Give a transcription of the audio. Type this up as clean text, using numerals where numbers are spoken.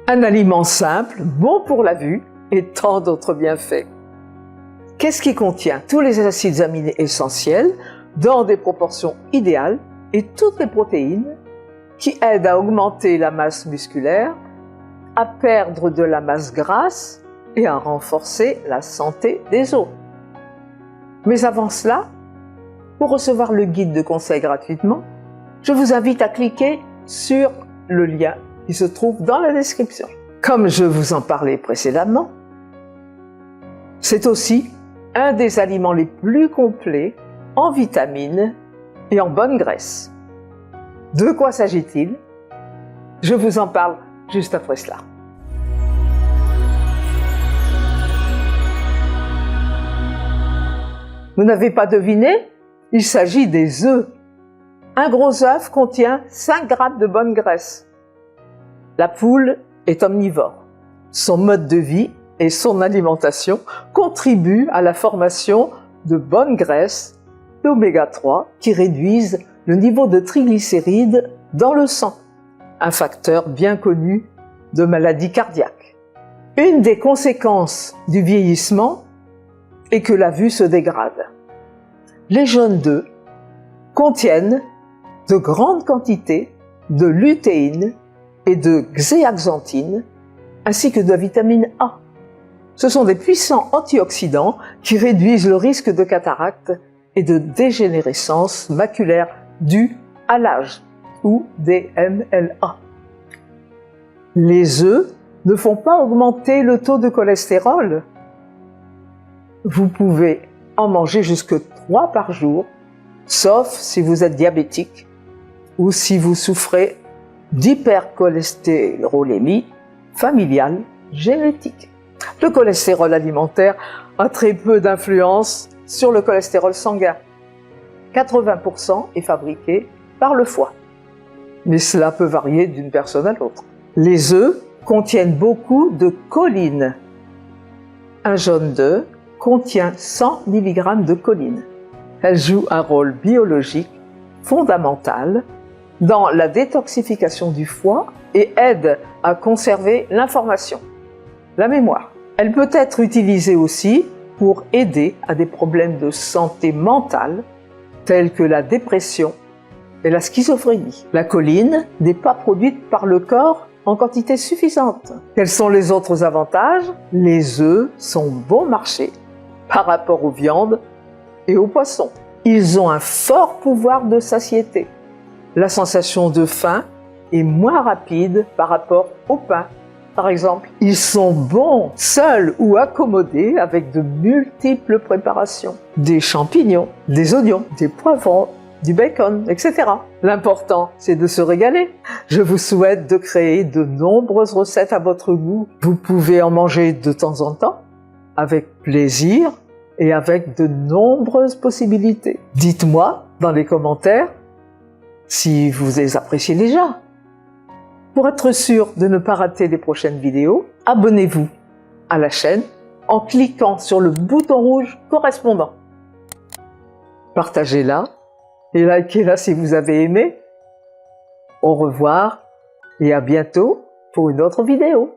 Un aliment simple, bon pour la vue et tant d'autres bienfaits. Qu'est-ce qui contient tous les acides aminés essentiels dans des proportions idéales et toutes les protéines qui aident à augmenter la masse musculaire, à perdre de la masse grasse et à renforcer la santé des os. Mais avant cela, pour recevoir le guide de conseils gratuitement, je vous invite à cliquer sur le lien qui se trouve dans la description. Comme je vous en parlais précédemment, c'est aussi un des aliments les plus complets en vitamines et en bonne graisse. De quoi s'agit-il? Je vous en parle juste après cela. Vous n'avez pas deviné? Il s'agit des œufs. Un gros œuf contient 5 grammes de bonne graisse. La poule est omnivore. Son mode de vie et son alimentation contribuent à la formation de bonnes graisses d'oméga 3 qui réduisent le niveau de triglycérides dans le sang, un facteur bien connu de maladie cardiaque. Une des conséquences du vieillissement est que la vue se dégrade. Les jaunes d'œufs contiennent de grandes quantités de lutéine et de zéaxanthine, ainsi que de la vitamine A. Ce sont des puissants antioxydants qui réduisent le risque de cataracte et de dégénérescence maculaire due à l'âge, ou DMLA. Les œufs ne font pas augmenter le taux de cholestérol. Vous pouvez en manger jusque 3 par jour, sauf si vous êtes diabétique ou si vous souffrez d'hypercholestérolémie familiale génétique. Le cholestérol alimentaire a très peu d'influence sur le cholestérol sanguin. 80% est fabriqué par le foie, mais cela peut varier d'une personne à l'autre. Les œufs contiennent beaucoup de choline. Un jaune d'œuf contient 100 mg de choline. Elle joue un rôle biologique fondamental dans la détoxification du foie et aide à conserver l'information, la mémoire. Elle peut être utilisée aussi pour aider à des problèmes de santé mentale tels que la dépression et la schizophrénie. La choline n'est pas produite par le corps en quantité suffisante. Quels sont les autres avantages? Les œufs sont bon marché par rapport aux viandes et aux poissons. Ils ont un fort pouvoir de satiété. La sensation de faim est moins rapide par rapport au pain. Par exemple, ils sont bons seuls ou accommodés avec de multiples préparations. Des champignons, des oignons, des poivrons, du bacon, etc. L'important, c'est de se régaler. Je vous souhaite de créer de nombreuses recettes à votre goût. Vous pouvez en manger de temps en temps, avec plaisir et avec de nombreuses possibilités. Dites-moi dans les commentaires si vous les appréciez déjà. Pour être sûr de ne pas rater les prochaines vidéos, abonnez-vous à la chaîne en cliquant sur le bouton rouge correspondant. Partagez-la et likez-la si vous avez aimé. Au revoir et à bientôt pour une autre vidéo.